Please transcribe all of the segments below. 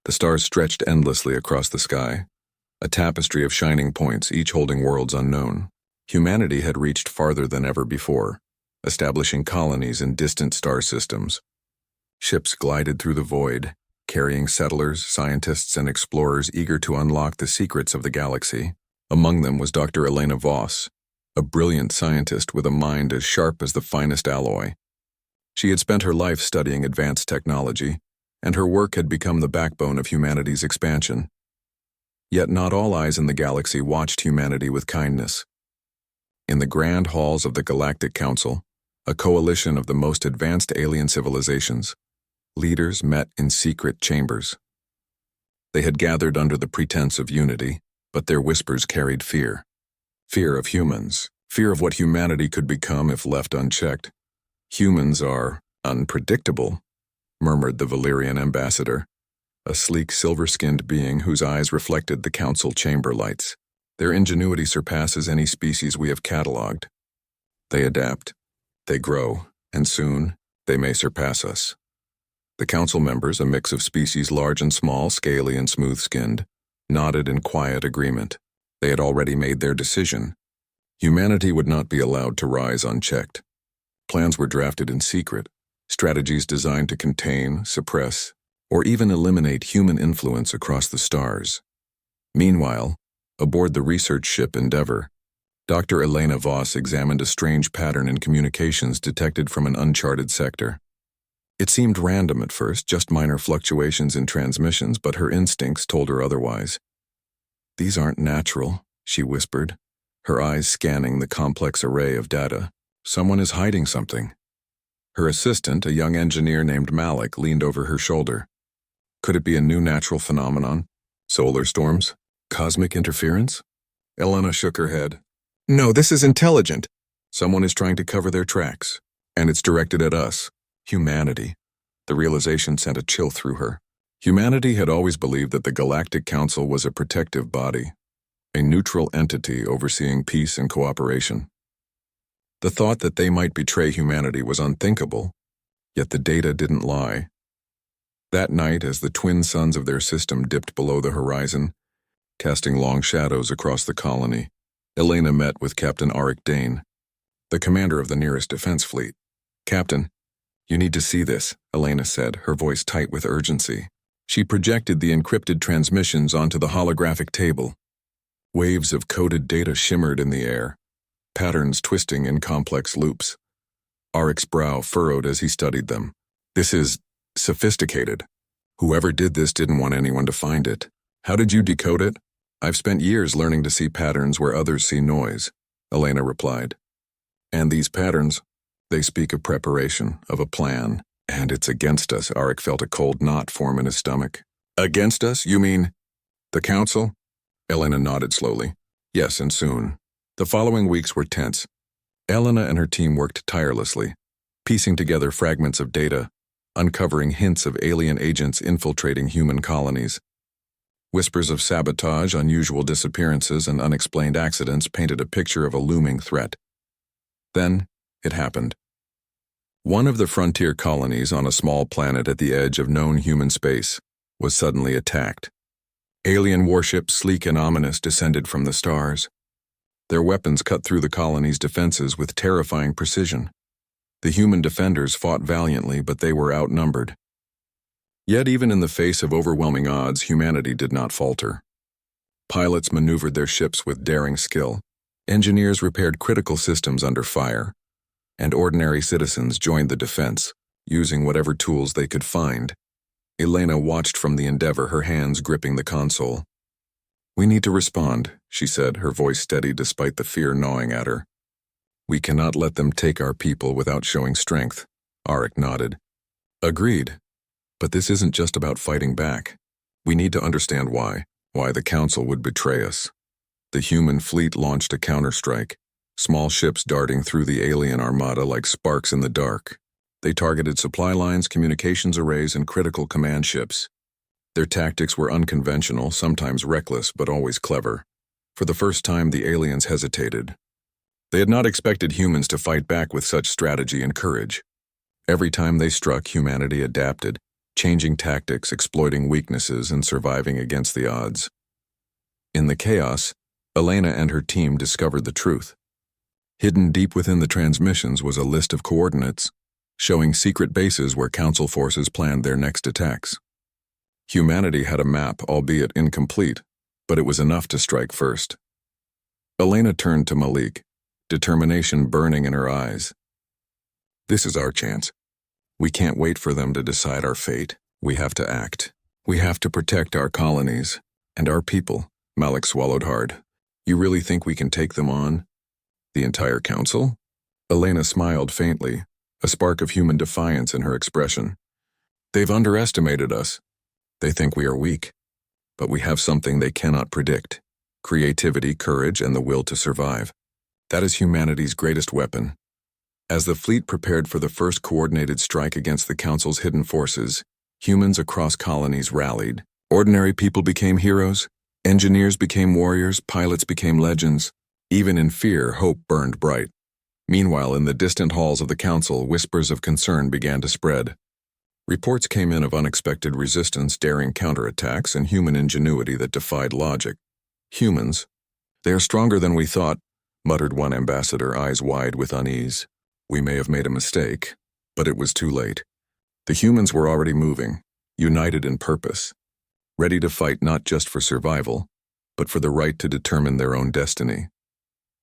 The stars stretched endlessly across the sky, a tapestry of shining points, each holding worlds unknown. Humanity had reached farther than ever before, establishing colonies in distant star systems. Ships glided through the void, carrying settlers, scientists, and explorers eager to unlock the secrets of the galaxy. Among them was Dr. Elena Voss, a brilliant scientist with a mind as sharp as the finest alloy. She had spent her life studying advanced technology, and her work had become the backbone of humanity's expansion. Yet not all eyes in the galaxy watched humanity with kindness. In the grand halls of the Galactic Council, a coalition of the most advanced alien civilizations, leaders met in secret chambers. They had gathered under the pretense of unity, but their whispers carried fear. Fear of humans, fear of what humanity could become if left unchecked. "Humans are unpredictable," murmured the Valyrian ambassador, a sleek silver-skinned being whose eyes reflected the council chamber lights. "Their ingenuity surpasses any species we have catalogued. They adapt, they grow, and soon they may surpass us." The council members, a mix of species large and small, scaly and smooth-skinned, nodded in quiet agreement. They had already made their decision. Humanity would not be allowed to rise unchecked. Plans were drafted in secret, strategies designed to contain, suppress, or even eliminate human influence across the stars. Meanwhile, aboard the research ship Endeavour, Dr. Elena Voss examined a strange pattern in communications detected from an uncharted sector. It seemed random at first, just minor fluctuations in transmissions, but her instincts told her otherwise. "These aren't natural," she whispered, her eyes scanning the complex array of data. "Someone is hiding something." Her assistant, a young engineer named Malik, leaned over her shoulder. Could it be a new natural phenomenon? Solar storms? Cosmic interference? Elena shook her head. "No, this is intelligent. Someone is trying to cover their tracks, and it's directed at us. Humanity." The realization sent a chill through her. Humanity had always believed that the Galactic Council was a protective body, a neutral entity overseeing peace and cooperation. The thought that they might betray humanity was unthinkable, yet the data didn't lie. That night, as the twin suns of their system dipped below the horizon, casting long shadows across the colony, Elena met with Captain Arik Dane, the commander of the nearest defense fleet. "Captain, you need to see this," Elena said, her voice tight with urgency. She projected the encrypted transmissions onto the holographic table. Waves of coded data shimmered in the air, patterns twisting in complex loops. Arik's brow furrowed as he studied them. "This is sophisticated. Whoever did this didn't want anyone to find it. How did you decode it?" "I've spent years learning to see patterns where others see noise," Elena replied. "And these patterns, they speak of preparation, of a plan, and it's against us." Arik felt a cold knot form in his stomach. "Against us? You mean the Council?" Elena nodded slowly. "Yes, and soon." The following weeks were tense. Elena and her team worked tirelessly, piecing together fragments of data, uncovering hints of alien agents infiltrating human colonies. Whispers of sabotage, unusual disappearances, and unexplained accidents painted a picture of a looming threat. Then, it happened. One of the frontier colonies on a small planet at the edge of known human space was suddenly attacked. Alien warships, sleek and ominous, descended from the stars. Their weapons cut through the colony's defenses with terrifying precision. The human defenders fought valiantly, but they were outnumbered. Yet even in the face of overwhelming odds, humanity did not falter. Pilots maneuvered their ships with daring skill, engineers repaired critical systems under fire, and ordinary citizens joined the defense, using whatever tools they could find. Elena watched from the Endeavour, her hands gripping the console. "We need to respond," she said, her voice steady despite the fear gnawing at her. "We cannot let them take our people without showing strength." Arik nodded. "Agreed. But this isn't just about fighting back. We need to understand why the Council would betray us." The human fleet launched a counterstrike, small ships darting through the alien armada like sparks in the dark. They targeted supply lines, communications arrays, and critical command ships. Their tactics were unconventional, sometimes reckless, but always clever. For the first time, the aliens hesitated. They had not expected humans to fight back with such strategy and courage. Every time they struck, humanity adapted, changing tactics, exploiting weaknesses, and surviving against the odds. In the chaos, Elena and her team discovered the truth. Hidden deep within the transmissions was a list of coordinates, showing secret bases where Council forces planned their next attacks. Humanity had a map, albeit incomplete, but it was enough to strike first. Elena turned to Malik, determination burning in her eyes. This is our chance. We can't wait for them to decide our fate. We have to act. We have to protect our colonies and our people. Malik swallowed hard. You really think we can take them on? The entire council? Elena smiled faintly, a spark of human defiance in her expression. They've underestimated us. They think we are weak. But we have something they cannot predict: creativity, courage, and the will to survive. That is humanity's greatest weapon. As the fleet prepared for the first coordinated strike against the Council's hidden forces, humans across colonies rallied. Ordinary people became heroes, engineers became warriors, pilots became legends. Even in fear, hope burned bright. Meanwhile, in the distant halls of the Council, whispers of concern began to spread. Reports came in of unexpected resistance, daring counterattacks, and human ingenuity that defied logic. Humans? They are stronger than we thought, muttered one ambassador, eyes wide with unease. We may have made a mistake, but it was too late. The humans were already moving, united in purpose, ready to fight not just for survival, but for the right to determine their own destiny.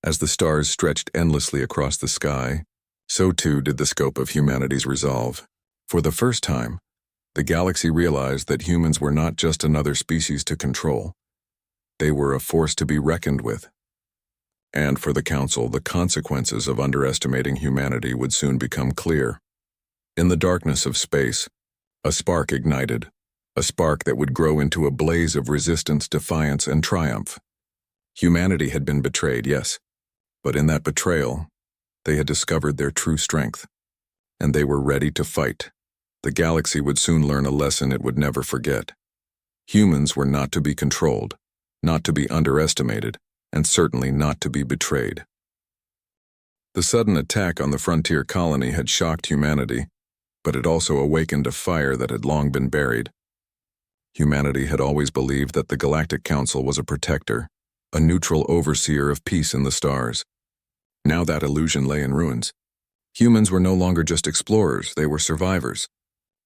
As the stars stretched endlessly across the sky, so too did the scope of humanity's resolve. For the first time, the galaxy realized that humans were not just another species to control. They were a force to be reckoned with. And for the Council, the consequences of underestimating humanity would soon become clear. In the darkness of space, a spark ignited, a spark that would grow into a blaze of resistance, defiance, and triumph. Humanity had been betrayed, yes, but in that betrayal, they had discovered their true strength, and they were ready to fight. The galaxy would soon learn a lesson it would never forget. Humans were not to be controlled, not to be underestimated, and certainly not to be betrayed. The sudden attack on the frontier colony had shocked humanity, but it also awakened a fire that had long been buried. Humanity had always believed that the Galactic Council was a protector, a neutral overseer of peace in the stars. Now that illusion lay in ruins. Humans were no longer just explorers, they were survivors.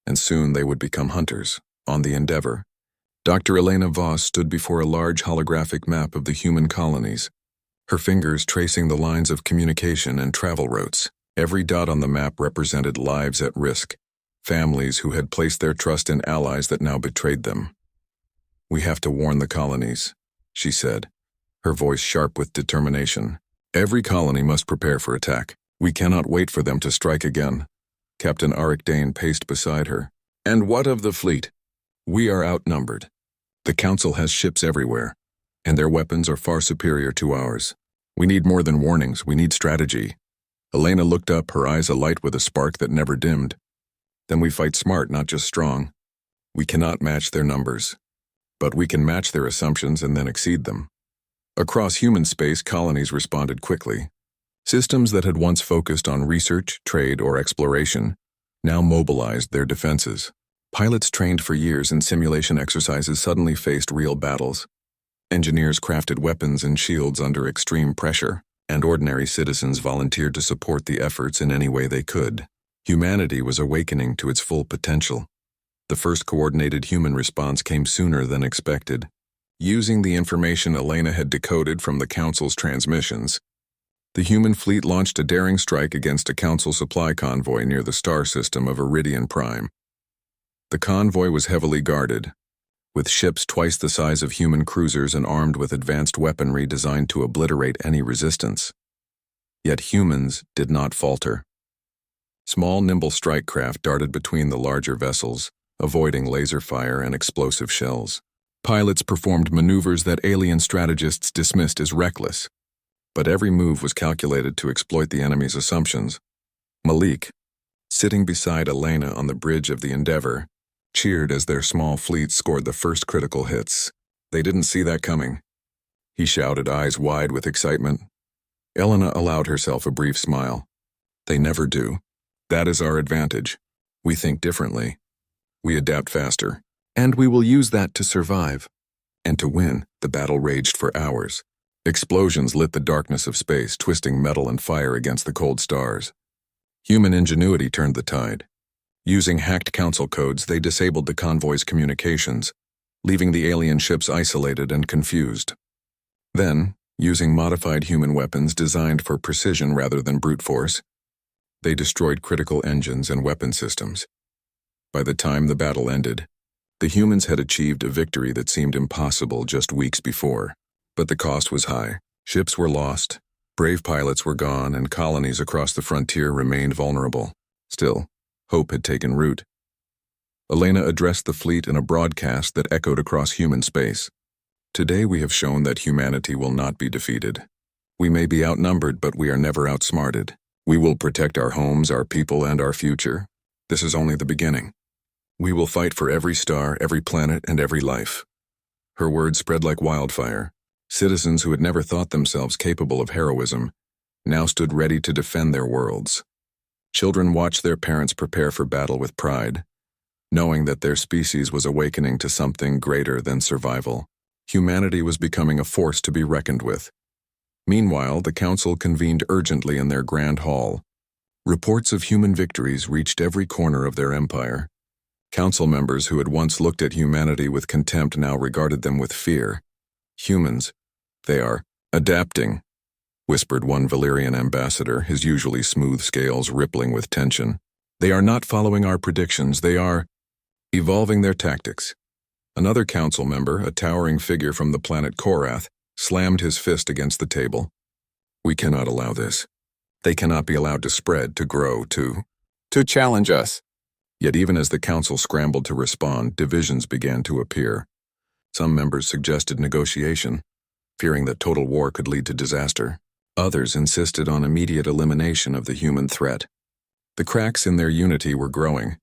And soon they would become hunters. On the Endeavor, Dr. Elena Voss stood before a large holographic map of the human colonies, her fingers tracing the lines of communication and travel routes. Every dot on the map represented lives at risk, families who had placed their trust in allies that now betrayed them. We have to warn the colonies, she said, her voice sharp with determination. Every colony must prepare for attack. We cannot wait for them to strike again. Captain Arik Dane paced beside her. And what of the fleet? We are outnumbered. The Council has ships everywhere, and their weapons are far superior to ours. We need more than warnings, we need strategy. Elena looked up, her eyes alight with a spark that never dimmed. Then we fight smart, not just strong. We cannot match their numbers, but we can match their assumptions and then exceed them. Across human space, colonies responded quickly. Systems that had once focused on research, trade, or exploration now mobilized their defenses. Pilots trained for years in simulation exercises suddenly faced real battles. Engineers crafted weapons and shields under extreme pressure, and ordinary citizens volunteered to support the efforts in any way they could. Humanity was awakening to its full potential. The first coordinated human response came sooner than expected. Using the information Elena had decoded from the Council's transmissions, the human fleet launched a daring strike against a Council supply convoy near the star system of Iridian Prime. The convoy was heavily guarded, with ships twice the size of human cruisers and armed with advanced weaponry designed to obliterate any resistance. Yet humans did not falter. Small, nimble strike craft darted between the larger vessels, avoiding laser fire and explosive shells. Pilots performed maneuvers that alien strategists dismissed as reckless, but every move was calculated to exploit the enemy's assumptions. Malik, sitting beside Elena on the bridge of the Endeavor, cheered as their small fleet scored the first critical hits. They didn't see that coming, he shouted, eyes wide with excitement. Elena allowed herself a brief smile. They never do. That is our advantage. We think differently. We adapt faster. And we will use that to survive. And to win, the battle raged for hours. Explosions lit the darkness of space, twisting metal and fire against the cold stars. Human ingenuity turned the tide. Using hacked council codes, they disabled the convoy's communications, leaving the alien ships isolated and confused. Then, using modified human weapons designed for precision rather than brute force, they destroyed critical engines and weapon systems. By the time the battle ended, the humans had achieved a victory that seemed impossible just weeks before. But the cost was high. Ships were lost, brave pilots were gone, and colonies across the frontier remained vulnerable. Still, hope had taken root. Elena addressed the fleet in a broadcast that echoed across human space. Today we have shown that humanity will not be defeated. We may be outnumbered, but we are never outsmarted. We will protect our homes, our people, and our future. This is only the beginning. We will fight for every star, every planet, and every life. Her words spread like wildfire. Citizens who had never thought themselves capable of heroism now stood ready to defend their worlds. Children watched their parents prepare for battle with pride, knowing that their species was awakening to something greater than survival. Humanity was becoming a force to be reckoned with. Meanwhile, the council convened urgently in their grand hall. Reports of human victories reached every corner of their empire. Council members who had once looked at humanity with contempt now regarded them with fear. Humans, they are adapting, whispered one Valyrian ambassador, his usually smooth scales rippling with tension. They are not following our predictions, they are evolving their tactics. Another council member, a towering figure from the planet Korath, slammed his fist against the table. We cannot allow this. They cannot be allowed to spread, to grow, to challenge us. Yet even as the council scrambled to respond, divisions began to appear. Some members suggested negotiation, fearing that total war could lead to disaster. Others insisted on immediate elimination of the human threat. The cracks in their unity were growing,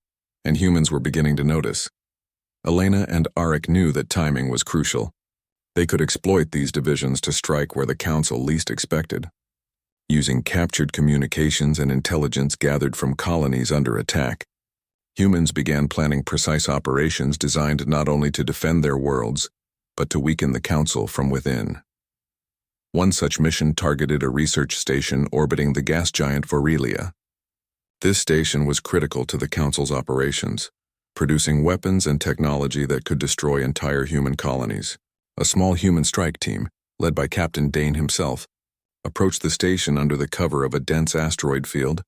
and humans were beginning to notice. Elena and Arik knew that timing was crucial. They could exploit these divisions to strike where the council least expected. Using captured communications and intelligence gathered from colonies under attack, humans began planning precise operations designed not only to defend their worlds, but to weaken the council from within. One such mission targeted a research station orbiting the gas giant Vorilia. This station was critical to the council's operations, producing weapons and technology that could destroy entire human colonies. A small human strike team, led by Captain Dane himself, approached the station under the cover of a dense asteroid field.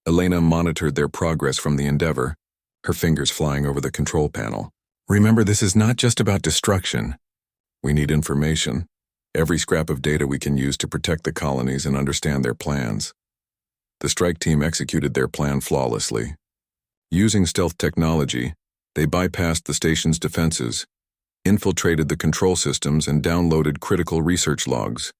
Elena monitored their progress from the Endeavor, her fingers flying over the control panel. Remember, this is not just about destruction. We need information, every scrap of data we can use to protect the colonies and understand their plans. The strike team executed their plan flawlessly. Using stealth technology, they bypassed the station's defenses, infiltrated the control systems, and downloaded critical research logs.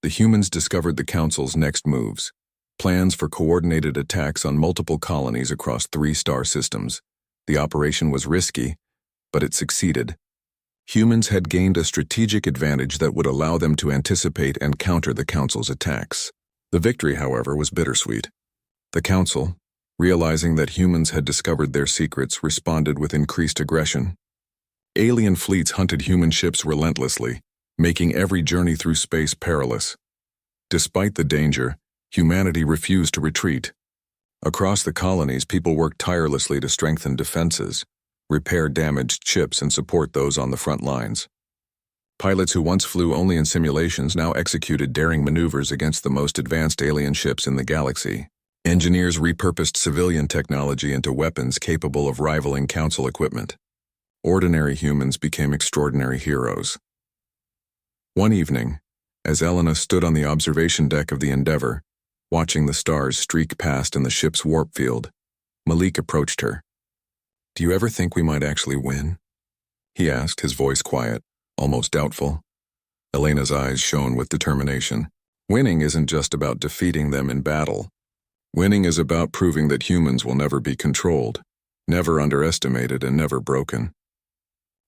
The humans discovered the council's next moves, plans for coordinated attacks on multiple colonies across 3 star systems. The operation was risky, but it succeeded. Humans had gained a strategic advantage that would allow them to anticipate and counter the council's attacks. The victory, however, was bittersweet. The council, realizing that humans had discovered their secrets, responded with increased aggression. Alien fleets hunted human ships relentlessly, making every journey through space perilous. Despite the danger, humanity refused to retreat. Across the colonies, people worked tirelessly to strengthen defenses, repair damaged ships, and support those on the front lines. Pilots who once flew only in simulations now executed daring maneuvers against the most advanced alien ships in the galaxy. Engineers repurposed civilian technology into weapons capable of rivaling council equipment. Ordinary humans became extraordinary heroes. One evening, as Elena stood on the observation deck of the Endeavor, watching the stars streak past in the ship's warp field, Malik approached her. "Do you ever think we might actually win?" he asked, his voice quiet, almost doubtful. Elena's eyes shone with determination. Winning isn't just about defeating them in battle. Winning is about proving that humans will never be controlled, never underestimated, and never broken.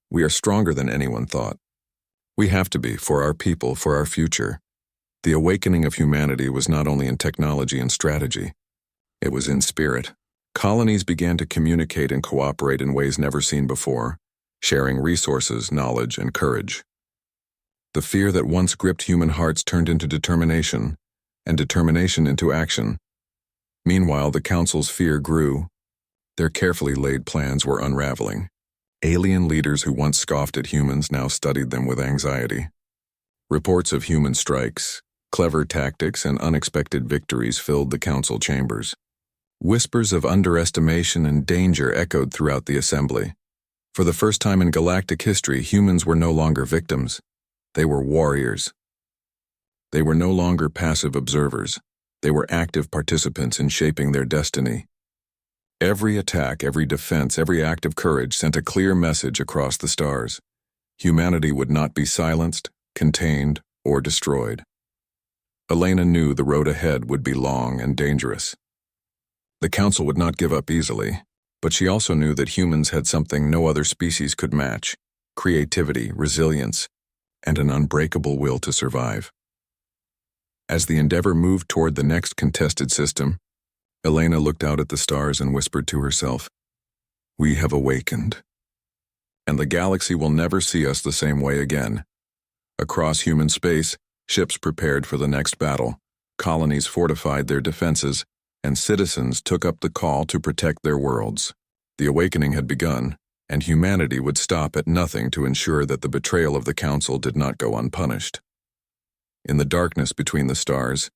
We are stronger than anyone thought. We have to be, for our people, for our future. The awakening of humanity was not only in technology and strategy. It was in spirit. Colonies began to communicate and cooperate in ways never seen before, sharing resources, knowledge, and courage. The fear that once gripped human hearts turned into determination, and determination into action. Meanwhile, the Council's fear grew. Their carefully laid plans were unraveling. Alien leaders who once scoffed at humans now studied them with anxiety. Reports of human strikes, clever tactics, and unexpected victories filled the Council chambers. Whispers of underestimation and danger echoed throughout the assembly. For the first time in galactic history, humans were no longer victims. They were warriors. They were no longer passive observers. They were active participants in shaping their destiny. Every attack, every defense, every act of courage sent a clear message across the stars. Humanity would not be silenced, contained, or destroyed. Elena knew the road ahead would be long and dangerous. The Council would not give up easily, but she also knew that humans had something no other species could match: creativity, resilience, and an unbreakable will to survive. As the Endeavor moved toward the next contested system, Elena looked out at the stars and whispered to herself, "We have awakened. And the galaxy will never see us the same way again." Across human space, ships prepared for the next battle, colonies fortified their defenses, and citizens took up the call to protect their worlds. The awakening had begun, and humanity would stop at nothing to ensure that the betrayal of the Council did not go unpunished. In the darkness between the stars,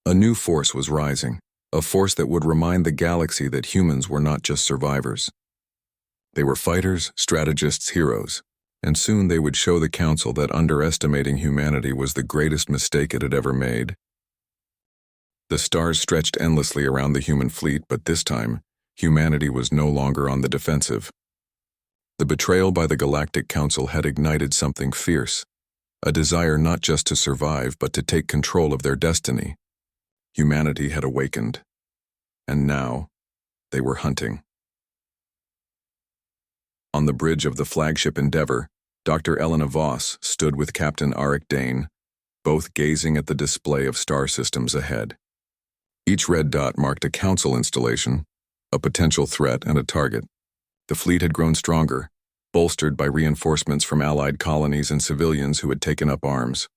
a new force was rising, a force that would remind the galaxy that humans were not just survivors. They were fighters, strategists, heroes, and soon they would show the Council that underestimating humanity was the greatest mistake it had ever made. The stars stretched endlessly around the human fleet, but this time, humanity was no longer on the defensive. The betrayal by the Galactic Council had ignited something fierce, a desire not just to survive but to take control of their destiny. Humanity had awakened, and now they were hunting. On the bridge of the flagship Endeavor, Dr. Elena Voss stood with Captain Arik Dane, both gazing at the display of star systems ahead. Each red dot marked a Council installation, a potential threat, and a target. The fleet had grown stronger, bolstered by reinforcements from allied colonies and civilians who had taken up arms.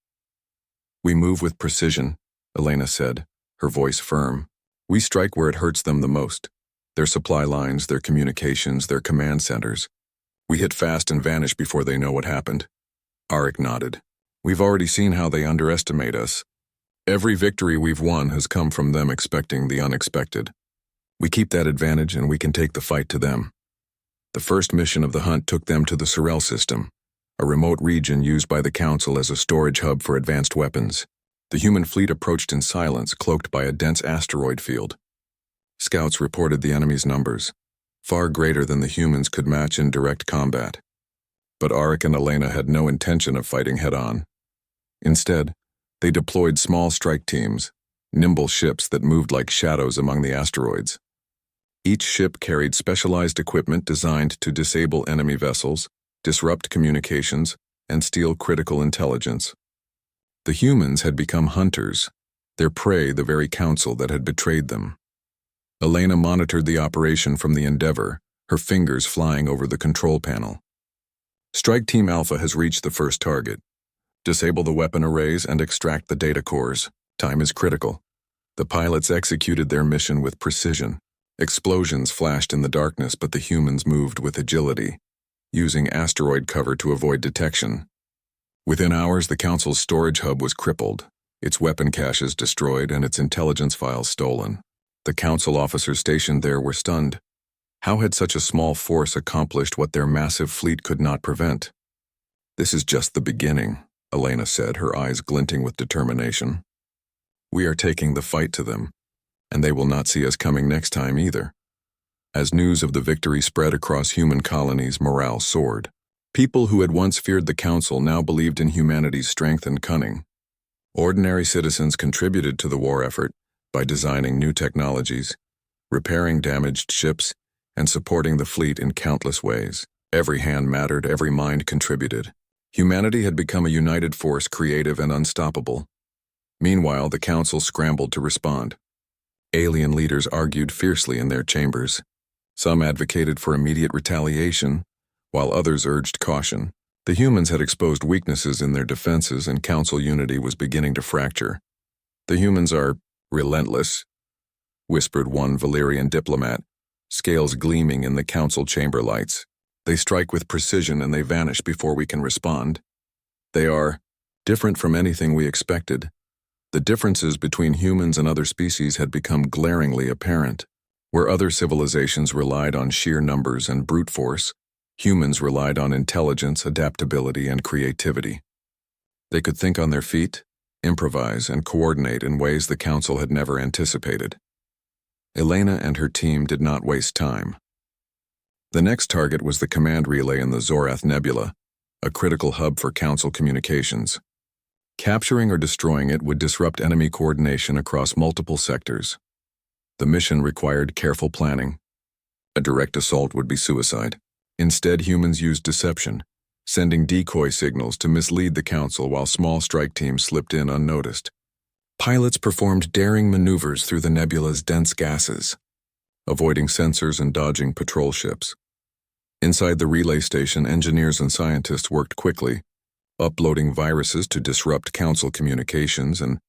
"We move with precision," Elena said, her voice firm. "We strike where it hurts them the most. Their supply lines, their communications, their command centers. We hit fast and vanish before they know what happened." Arik nodded. "We've already seen how they underestimate us. Every victory we've won has come from them expecting the unexpected. We keep that advantage and we can take the fight to them." The first mission of the hunt took them to the Sorel system, a remote region used by the Council as a storage hub for advanced weapons. The human fleet approached in silence, cloaked by a dense asteroid field. Scouts reported the enemy's numbers, far greater than the humans could match in direct combat. But Arik and Elena had no intention of fighting head-on. Instead, they deployed small strike teams, nimble ships that moved like shadows among the asteroids. Each ship carried specialized equipment designed to disable enemy vessels, disrupt communications, and steal critical intelligence. The humans had become hunters, their prey the very Council that had betrayed them. Elena monitored the operation from the Endeavor, her fingers flying over the control panel. "Strike Team Alpha has reached the first target. Disable the weapon arrays and extract the data cores. Time is critical." The pilots executed their mission with precision. Explosions flashed in the darkness, but the humans moved with agility, using asteroid cover to avoid detection. Within hours, the Council's storage hub was crippled, its weapon caches destroyed and its intelligence files stolen. The Council officers stationed there were stunned. How had such a small force accomplished what their massive fleet could not prevent? "This is just the beginning," Elena said, her eyes glinting with determination. "We are taking the fight to them, and they will not see us coming next time either." As news of the victory spread across human colonies, morale soared. People who had once feared the Council now believed in humanity's strength and cunning. Ordinary citizens contributed to the war effort by designing new technologies, repairing damaged ships, and supporting the fleet in countless ways. Every hand mattered, every mind contributed. Humanity had become a united force, creative and unstoppable. Meanwhile, the Council scrambled to respond. Alien leaders argued fiercely in their chambers. Some advocated for immediate retaliation, while others urged caution. The humans had exposed weaknesses in their defenses, and council unity was beginning to fracture. "The humans are relentless," whispered one Valyrian diplomat, scales gleaming in the council chamber lights. "They strike with precision and they vanish before we can respond. They are different from anything we expected." The differences between humans and other species had become glaringly apparent. Where other civilizations relied on sheer numbers and brute force, humans relied on intelligence, adaptability, and creativity. They could think on their feet, improvise, and coordinate in ways the council had never anticipated. Elena and her team did not waste time. The next target was the command relay in the Zorath Nebula, a critical hub for council communications. Capturing or destroying it would disrupt enemy coordination across multiple sectors. The mission required careful planning. A direct assault would be suicide. Instead, humans used deception, sending decoy signals to mislead the council while small strike teams slipped in unnoticed. Pilots performed daring maneuvers through the nebula's dense gases, avoiding sensors and dodging patrol ships. Inside the relay station, engineers and scientists worked quickly, uploading viruses to disrupt council communications and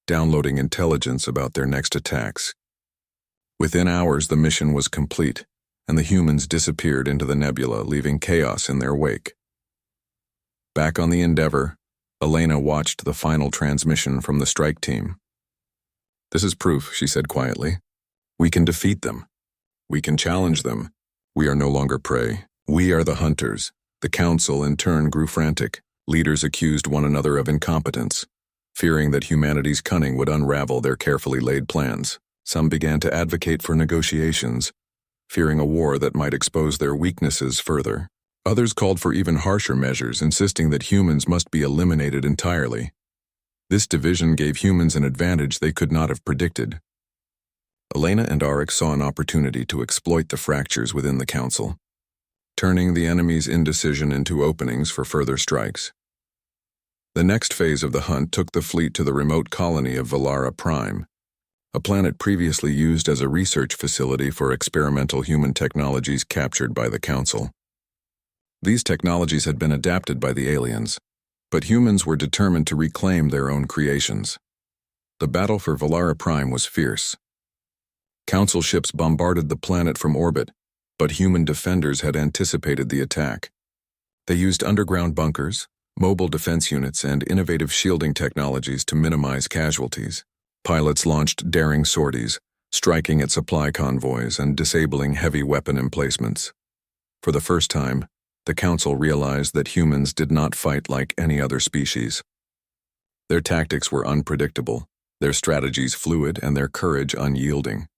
downloading intelligence about their next attacks. Within hours, the mission was complete, and the humans disappeared into the nebula, leaving chaos in their wake. Back on the Endeavor, Elena watched the final transmission from the strike team. "This is proof," she said quietly. "We can defeat them. We can challenge them. We are no longer prey. We are the hunters." The council, in turn, grew frantic. Leaders accused one another of incompetence, fearing that humanity's cunning would unravel their carefully laid plans. Some began to advocate for negotiations, fearing a war that might expose their weaknesses further. Others called for even harsher measures, insisting that humans must be eliminated entirely. This division gave humans an advantage they could not have predicted. Elena and Orcs saw an opportunity to exploit the fractures within the council, turning the enemy's indecision into openings for further strikes. The next phase of the hunt took the fleet to the remote colony of Valara Prime, a planet previously used as a research facility for experimental human technologies captured by the Council. These technologies had been adapted by the aliens, but humans were determined to reclaim their own creations. The battle for Valara Prime was fierce. Council ships bombarded the planet from orbit, but human defenders had anticipated the attack. They used underground bunkers, mobile defense units, and innovative shielding technologies to minimize casualties. Pilots launched daring sorties, striking at supply convoys and disabling heavy weapon emplacements. For the first time, the Council realized that humans did not fight like any other species. Their tactics were unpredictable, their strategies fluid, and their courage unyielding.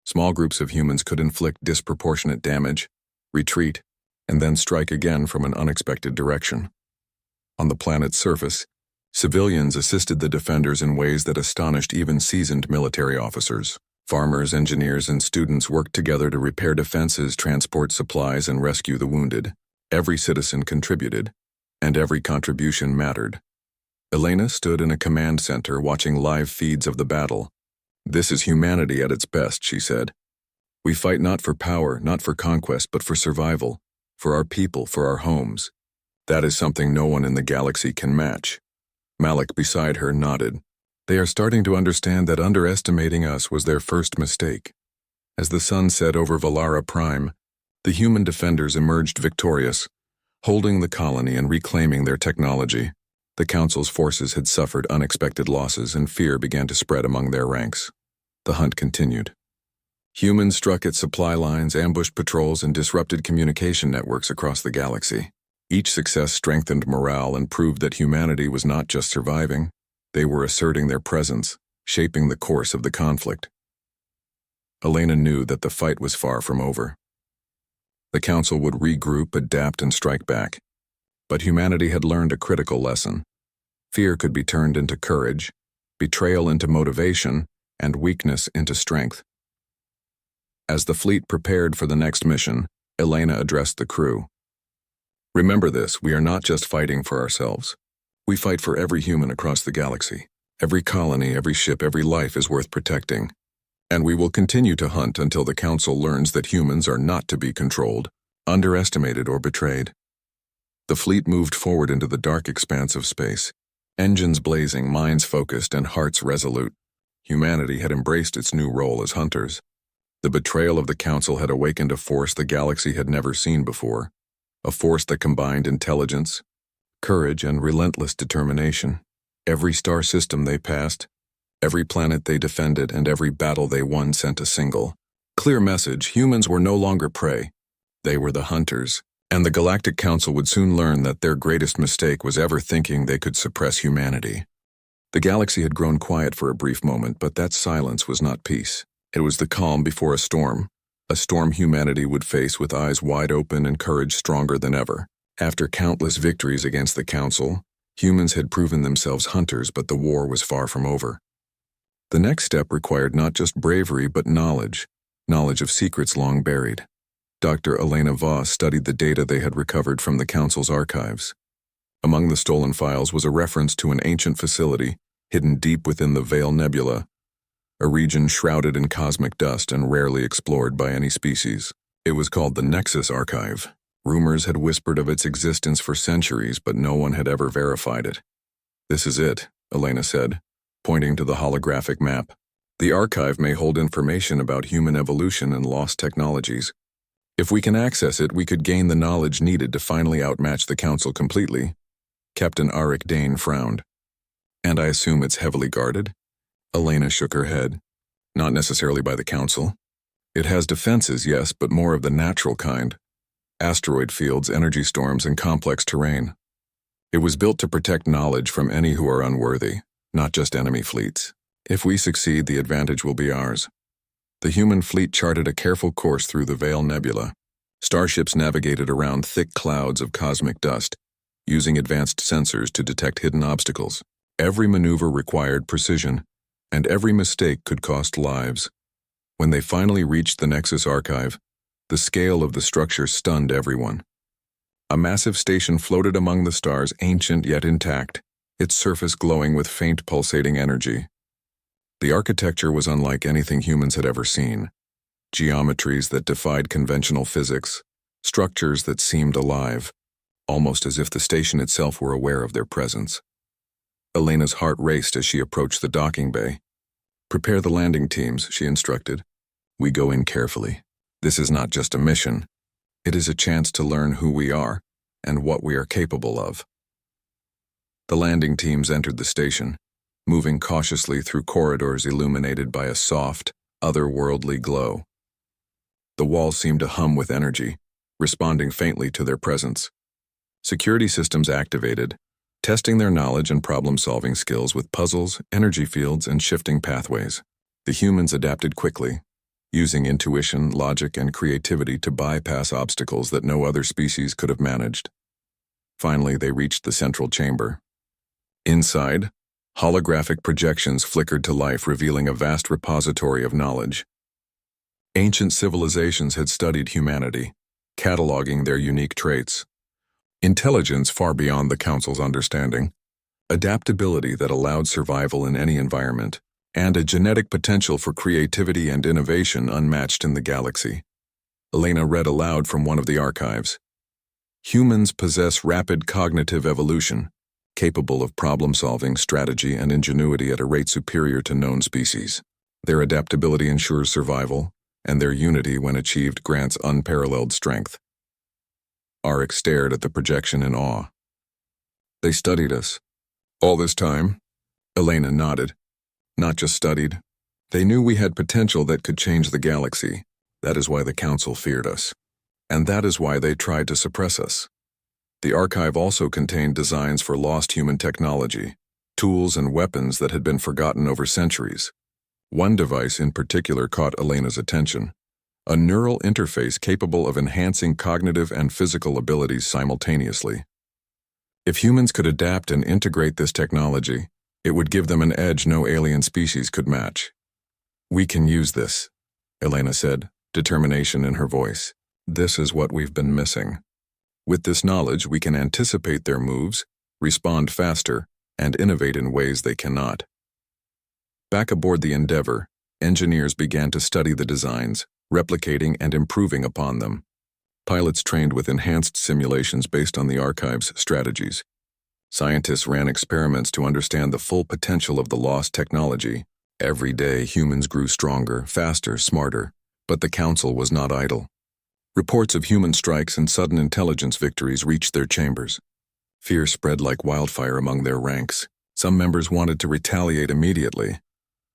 Small groups of humans could inflict disproportionate damage, retreat, and then strike again from an unexpected direction. On the planet's surface, civilians assisted the defenders in ways that astonished even seasoned military officers. Farmers, engineers, and students worked together to repair defenses, transport supplies, and rescue the wounded. Every citizen contributed, and every contribution mattered. Elena stood in a command center watching live feeds of the battle. "This is humanity at its best," she said. "We fight not for power, not for conquest, but for survival, for our people, for our homes. That is something no one in the galaxy can match." Malik beside her nodded. "They are starting to understand that underestimating us was their first mistake." As the sun set over Valara Prime, the human defenders emerged victorious, holding the colony and reclaiming their technology. The Council's forces had suffered unexpected losses, and fear began to spread among their ranks. The hunt continued. Humans struck at supply lines, ambushed patrols, and disrupted communication networks across the galaxy. Each success strengthened morale and proved that humanity was not just surviving, they were asserting their presence, shaping the course of the conflict. Elena knew that the fight was far from over. The Council would regroup, adapt, and strike back. But humanity had learned a critical lesson. Fear could be turned into courage, betrayal into motivation, and weakness into strength. As the fleet prepared for the next mission, Elena addressed the crew. "Remember this, we are not just fighting for ourselves. We fight for every human across the galaxy. Every colony, every ship, every life is worth protecting. And we will continue to hunt until the Council learns that humans are not to be controlled, underestimated, or betrayed. The fleet moved forward into the dark expanse of space, engines blazing, minds focused, and hearts resolute. Humanity had embraced its new role as hunters. The betrayal of the Council had awakened a force the galaxy had never seen before, a force that combined intelligence, courage, and relentless determination. Every star system they passed, every planet they defended, and every battle they won sent a single, clear message: humans were no longer prey. They were the hunters, and the Galactic Council would soon learn that their greatest mistake was ever thinking they could suppress humanity. The galaxy had grown quiet for a brief moment, but that silence was not peace. It was the calm before a storm humanity would face with eyes wide open and courage stronger than ever. After countless victories against the Council, humans had proven themselves hunters, but the war was far from over. The next step required not just bravery but knowledge of secrets long buried. Dr. Elena Voss studied the data they had recovered from the Council's archives. Among the stolen files was a reference to an ancient facility hidden deep within the Veil Nebula, a region shrouded in cosmic dust and rarely explored by any species. It was called the Nexus Archive. Rumors had whispered of its existence for centuries, but no one had ever verified it. "This is it," Elena said, pointing to the holographic map. "The archive may hold information about human evolution and lost technologies. If we can access it, we could gain the knowledge needed to finally outmatch the Council completely." Captain Arik Dane frowned. "And I assume it's heavily guarded?" Elena shook her head. "Not necessarily by the Council. It has defenses, yes, but more of the natural kind. Asteroid fields, energy storms, and complex terrain. It was built to protect knowledge from any who are unworthy, not just enemy fleets. If we succeed, the advantage will be ours." The human fleet charted a careful course through the Veil Nebula. Starships navigated around thick clouds of cosmic dust, using advanced sensors to detect hidden obstacles. Every maneuver required precision, and every mistake could cost lives. When they finally reached the Nexus Archive, the scale of the structure stunned everyone. A massive station floated among the stars, ancient yet intact, its surface glowing with faint pulsating energy. The architecture was unlike anything humans had ever seen. Geometries that defied conventional physics, structures that seemed alive, almost as if the station itself were aware of their presence. Elena's heart raced as she approached the docking bay. "Prepare the landing teams," she instructed. "We go in carefully. This is not just a mission. It is a chance to learn who we are and what we are capable of." The landing teams entered the station, moving cautiously through corridors illuminated by a soft, otherworldly glow. The walls seemed to hum with energy, responding faintly to their presence. Security systems activated, testing their knowledge and problem-solving skills with puzzles, energy fields, and shifting pathways. The humans adapted quickly, using intuition, logic, and creativity to bypass obstacles that no other species could have managed. Finally, they reached the central chamber. Inside, holographic projections flickered to life, revealing a vast repository of knowledge. Ancient civilizations had studied humanity, cataloging their unique traits. Intelligence far beyond the Council's understanding, adaptability that allowed survival in any environment, and a genetic potential for creativity and innovation unmatched in the galaxy. Elena read aloud from one of the archives. "Humans possess rapid cognitive evolution, capable of problem-solving, strategy, and ingenuity at a rate superior to known species. Their adaptability ensures survival, and their unity, when achieved, grants unparalleled strength." Arik stared at the projection in awe. "They studied us. All this time?" Elena nodded. "Not just studied. They knew we had potential that could change the galaxy. That is why the Council feared us. And that is why they tried to suppress us." The archive also contained designs for lost human technology, tools and weapons that had been forgotten over centuries. One device in particular caught Elena's attention: a neural interface capable of enhancing cognitive and physical abilities simultaneously. If humans could adapt and integrate this technology, it would give them an edge no alien species could match. "We can use this," Elena said, determination in her voice. "This is what we've been missing. With this knowledge, we can anticipate their moves, respond faster, and innovate in ways they cannot." Back aboard the Endeavor, Engineers began to study the designs, replicating and improving upon them. Pilots trained with enhanced simulations based on the archive's strategies. Scientists ran experiments to understand the full potential of the lost technology. Every day, humans grew stronger, faster, smarter, but the Council was not idle. Reports of human strikes and sudden intelligence victories reached their chambers. Fear spread like wildfire among their ranks. Some members wanted to retaliate immediately,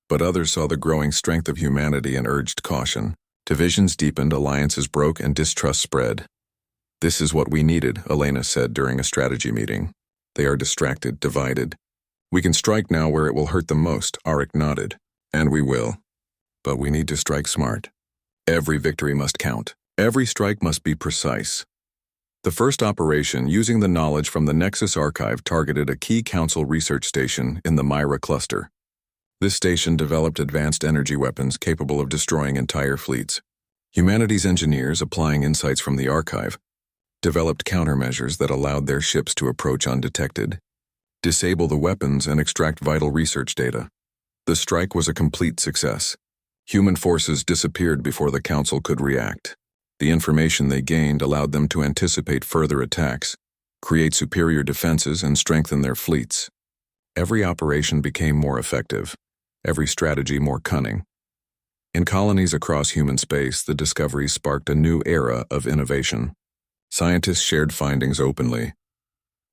but others saw the growing strength of humanity and urged caution. Divisions deepened, alliances broke, and distrust spread. "This is what we needed," Elena said during a strategy meeting. "They are distracted, divided. We can strike now where it will hurt them most," Auric nodded. "And we will. But we need to strike smart. Every victory must count. Every strike must be precise." The first operation, using the knowledge from the Nexus archive, targeted a key Council research station in the Myra cluster. This station developed advanced energy weapons capable of destroying entire fleets. Humanity's engineers, applying insights from the archive, developed countermeasures that allowed their ships to approach undetected, disable the weapons, and extract vital research data. The strike was a complete success. Human forces disappeared before the Council could react. The information they gained allowed them to anticipate further attacks, create superior defenses, and strengthen their fleets. Every operation became more effective, every strategy more cunning. In colonies across human space, the discoveries sparked a new era of innovation. Scientists shared findings openly.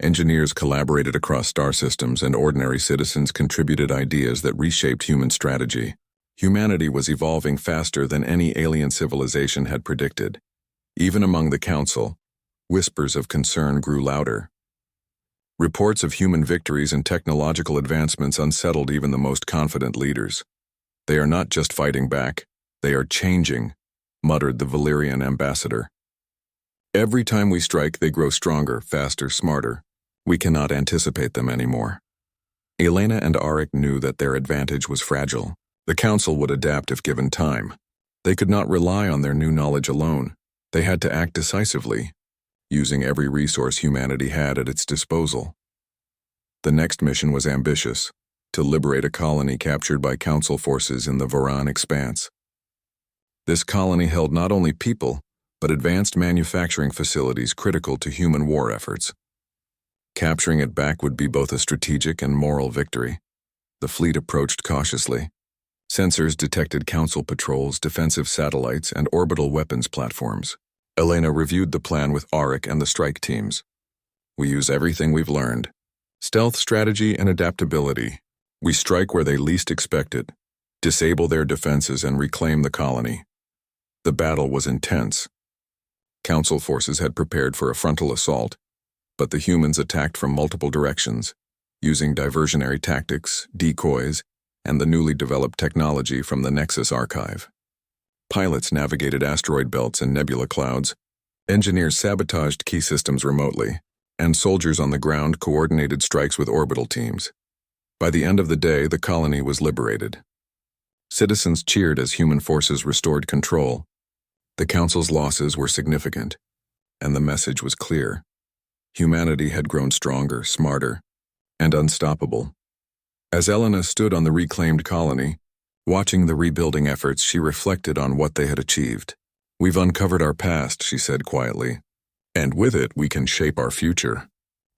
Engineers collaborated across star systems, and ordinary citizens contributed ideas that reshaped human strategy. Humanity was evolving faster than any alien civilization had predicted. Even among the Council, whispers of concern grew louder. Reports of human victories and technological advancements unsettled even the most confident leaders. "They are not just fighting back, they are changing," muttered the Valyrian ambassador. "Every time we strike, they grow stronger, faster, smarter. We cannot anticipate them anymore." Elena and Auric knew that their advantage was fragile. The Council would adapt if given time. They could not rely on their new knowledge alone. They had to act decisively, using every resource humanity had at its disposal. The next mission was ambitious: to liberate a colony captured by Council forces in the Voran expanse. This colony held not only people, but advanced manufacturing facilities critical to human war efforts. Capturing it back would be both a strategic and moral victory. The fleet approached cautiously. Sensors detected Council patrols, defensive satellites, and orbital weapons platforms. Elena reviewed the plan with Auric and the strike teams. "We use everything we've learned. Stealth strategy and adaptability. We strike where they least expect it, disable their defenses, and reclaim the colony." The battle was intense. Council forces had prepared for a frontal assault, but the humans attacked from multiple directions, using diversionary tactics, decoys, and the newly developed technology from the Nexus archive. Pilots navigated asteroid belts and nebula clouds, engineers sabotaged key systems remotely, and soldiers on the ground coordinated strikes with orbital teams. By the end of the day, the colony was liberated. Citizens cheered as human forces restored control. The Council's losses were significant, and the message was clear. Humanity had grown stronger, smarter, and unstoppable. As Elena stood on the reclaimed colony, watching the rebuilding efforts, she reflected on what they had achieved. "We've uncovered our past," she said quietly, "and with it we can shape our future.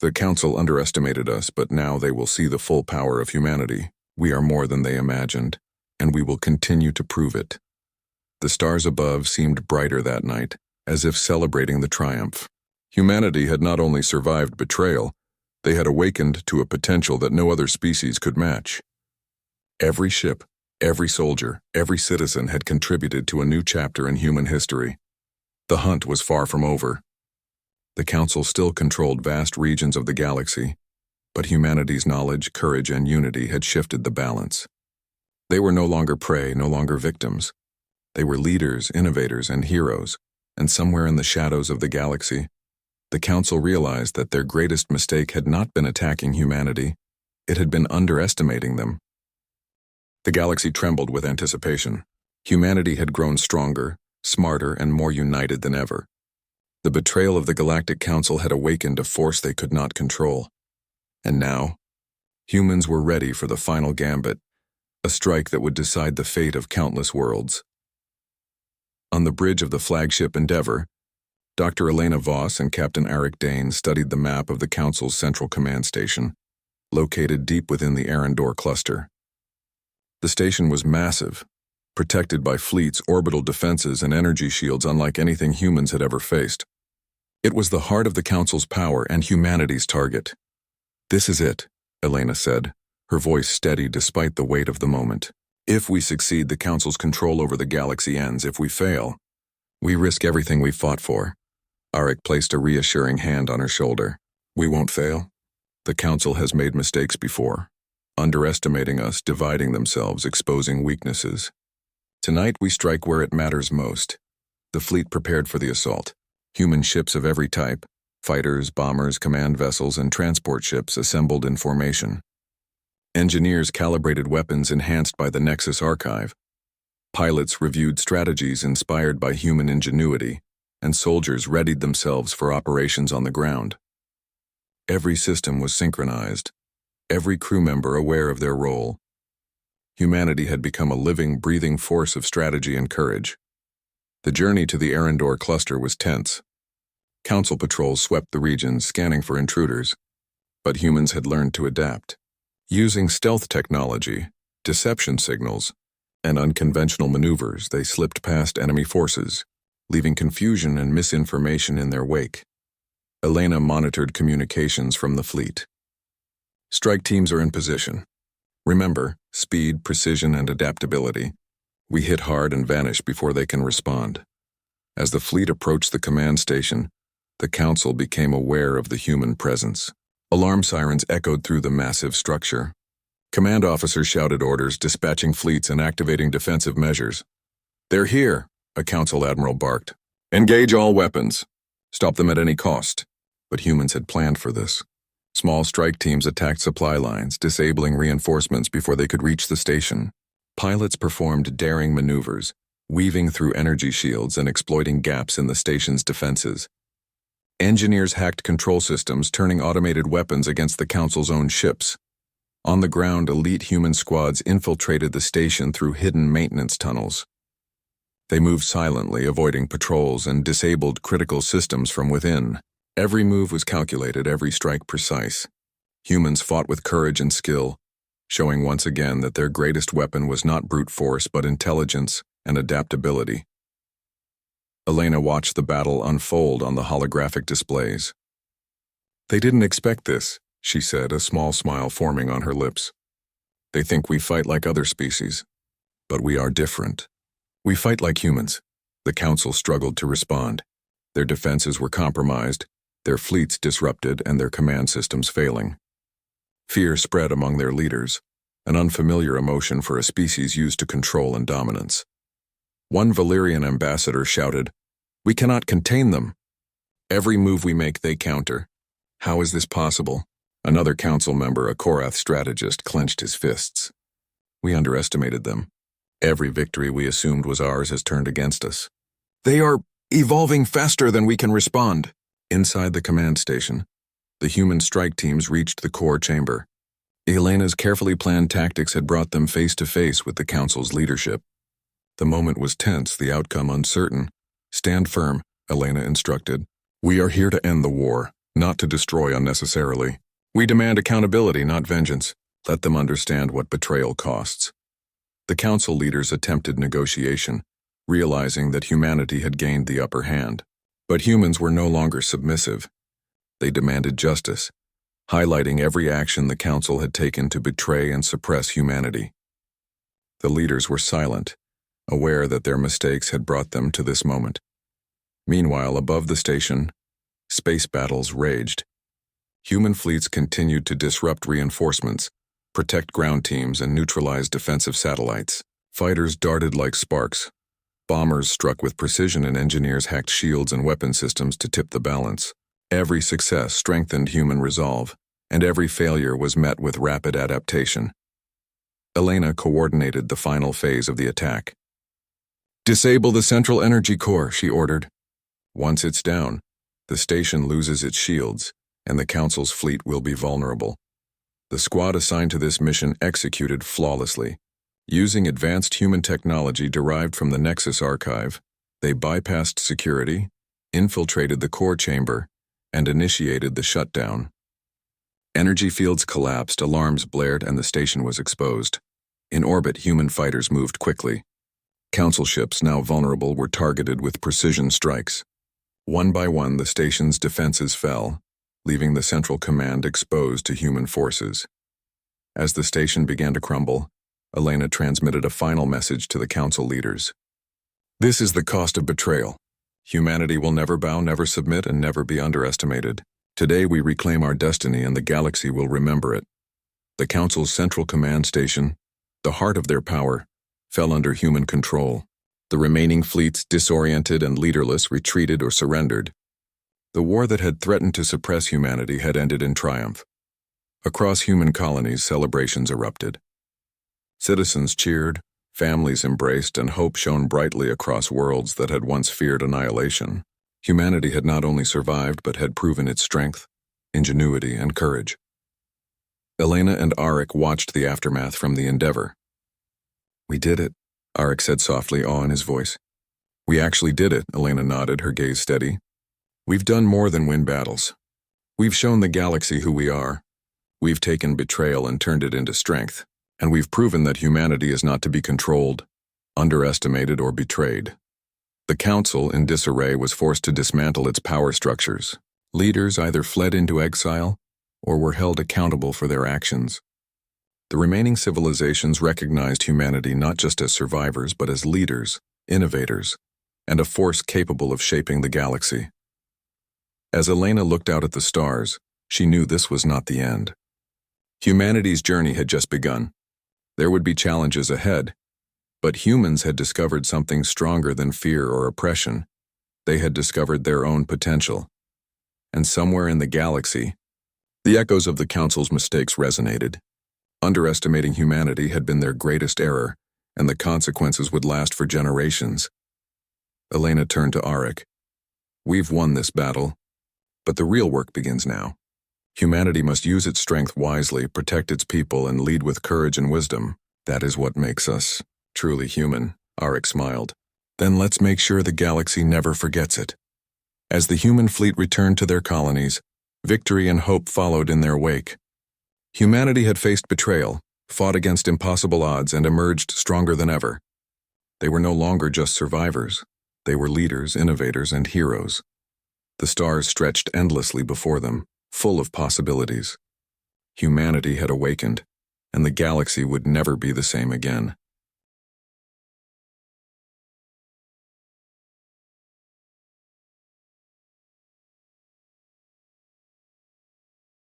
The Council underestimated us, but now they will see the full power of humanity. We are more than they imagined, and we will continue to prove it." The stars above seemed brighter that night, as if celebrating the triumph. Humanity had not only survived betrayal, they had awakened to a potential that no other species could match. Every ship, every soldier, every citizen had contributed to a new chapter in human history. The hunt was far from over. The Council still controlled vast regions of the galaxy, but humanity's knowledge, courage, and unity had shifted the balance. They were no longer prey, no longer victims. They were leaders, innovators, and heroes, and somewhere in the shadows of the galaxy, the Council realized that their greatest mistake had not been attacking humanity, it had been underestimating them. The galaxy trembled with anticipation. Humanity had grown stronger, smarter, and more united than ever. The betrayal of the Galactic Council had awakened a force they could not control. And now, humans were ready for the final gambit, a strike that would decide the fate of countless worlds. On the bridge of the flagship Endeavour, Dr. Elena Voss and Captain Eric Dane studied the map of the Council's central command station, located deep within the Arendor cluster. The station was massive, protected by fleets, orbital defenses, and energy shields unlike anything humans had ever faced. It was the heart of the Council's power and humanity's target. "This is it," Elena said, her voice steady despite the weight of the moment. "If we succeed, the Council's control over the galaxy ends. If we fail, we risk everything we've fought for." Arik placed a reassuring hand on her shoulder. "We won't fail. The Council has made mistakes before, underestimating us, dividing themselves, exposing weaknesses. Tonight we strike where it matters most." The fleet prepared for the assault. Human ships of every type, fighters, bombers, command vessels, and transport ships assembled in formation. Engineers calibrated weapons enhanced by the Nexus archive. Pilots reviewed strategies inspired by human ingenuity, and soldiers readied themselves for operations on the ground. Every system was synchronized, every crew member aware of their role. Humanity had become a living, breathing force of strategy and courage. The journey to the Arendor cluster was tense. Council patrols swept the region, scanning for intruders, but humans had learned to adapt. Using stealth technology, deception signals, and unconventional maneuvers, they slipped past enemy forces, leaving confusion and misinformation in their wake. Elena monitored communications from the fleet. "Strike teams are in position. Remember, speed, precision, and adaptability. We hit hard and vanish before they can respond." As the fleet approached the command station, the Council became aware of the human presence. Alarm sirens echoed through the massive structure. Command officers shouted orders, dispatching fleets and activating defensive measures. "They're here," a Council admiral barked. "Engage all weapons. Stop them at any cost." But humans had planned for this. Small strike teams attacked supply lines, disabling reinforcements before they could reach the station. Pilots performed daring maneuvers, weaving through energy shields and exploiting gaps in the station's defenses. Engineers hacked control systems, turning automated weapons against the Council's own ships. On the ground, elite human squads infiltrated the station through hidden maintenance tunnels. They moved silently, avoiding patrols, and disabled critical systems from within. Every move was calculated, every strike precise. Humans fought with courage and skill, showing once again that their greatest weapon was not brute force but intelligence and adaptability. Elena watched the battle unfold on the holographic displays. "They didn't expect this," she said, a small smile forming on her lips. "They think we fight like other species, but we are different. We fight like humans." The Council struggled to respond. Their defenses were compromised, their fleets disrupted, and their command systems failing. Fear spread among their leaders, an unfamiliar emotion for a species used to control and dominance. One Valyrian ambassador shouted, "We cannot contain them. Every move we make, they counter. How is this possible?" Another council member, a Korath strategist, clenched his fists. "We underestimated them. Every victory we assumed was ours has turned against us. They are evolving faster than we can respond." Inside the command station, the human strike teams reached the core chamber. Elena's carefully planned tactics had brought them face to face with the Council's leadership. The moment was tense, the outcome uncertain. "Stand firm," Elena instructed. "We are here to end the war, not to destroy unnecessarily. We demand accountability, not vengeance. Let them understand what betrayal costs." The Council leaders attempted negotiation, realizing that humanity had gained the upper hand. But humans were no longer submissive. They demanded justice, highlighting every action the Council had taken to betray and suppress humanity. The leaders were silent, aware that their mistakes had brought them to this moment. Meanwhile, above the station, space battles raged. Human fleets continued to disrupt reinforcements, protect ground teams, and neutralize defensive satellites. Fighters darted like sparks. Bombers struck with precision, and engineers hacked shields and weapon systems to tip the balance. Every success strengthened human resolve, and every failure was met with rapid adaptation. Elena coordinated the final phase of the attack. "Disable the central energy core," she ordered. "Once it's down, the station loses its shields, and the Council's fleet will be vulnerable." The squad assigned to this mission executed flawlessly, Using advanced human technology derived from the Nexus archive, they bypassed security, infiltrated the core chamber, and initiated the shutdown. Energy fields collapsed, alarms blared, and the station was exposed. In orbit, human fighters moved quickly. Council ships, now vulnerable, were targeted with precision strikes. One by one, the station's defenses fell, leaving the central command exposed to human forces. As the station began to crumble, Elena transmitted a final message to the council leaders. This is the cost of betrayal. Humanity will never bow, never submit, and never be underestimated. Today we reclaim our destiny and the galaxy will remember it. The council's central command station, the heart of their power, fell under human control. The remaining fleets, disoriented and leaderless, retreated or surrendered. The war that had threatened to suppress humanity had ended in triumph. Across human colonies, celebrations erupted. Citizens cheered, families embraced, and hope shone brightly across worlds that had once feared annihilation. Humanity had not only survived but had proven its strength, ingenuity, and courage. Elena and Arik watched the aftermath from the Endeavor. We did it, Arik said softly, awe in his voice. We actually did it, Elena nodded, her gaze steady. We've done more than win battles. We've shown the galaxy who we are. We've taken betrayal and turned it into strength. And we've proven that humanity is not to be controlled, underestimated, or betrayed. The Council, in disarray, was forced to dismantle its power structures. Leaders either fled into exile or were held accountable for their actions. The remaining civilizations recognized humanity not just as survivors but as leaders, innovators, and a force capable of shaping the galaxy. As Elena looked out at the stars, she knew this was not the end. Humanity's journey had just begun. There would be challenges ahead, but humans had discovered something stronger than fear or oppression. They had discovered their own potential. And somewhere in the galaxy, the echoes of the Council's mistakes resonated. Underestimating humanity had been their greatest error, and the consequences would last for generations. Elena turned to Arik. We've won this battle, but the real work begins now. Humanity must use its strength wisely, protect its people, and lead with courage and wisdom. That is what makes us truly human, Arik smiled. Then let's make sure the galaxy never forgets it. As the human fleet returned to their colonies, victory and hope followed in their wake. Humanity had faced betrayal, fought against impossible odds, and emerged stronger than ever. They were no longer just survivors. They were leaders, innovators, and heroes. The stars stretched endlessly before them, full of possibilities. Humanity had awakened, and the galaxy would never be the same again.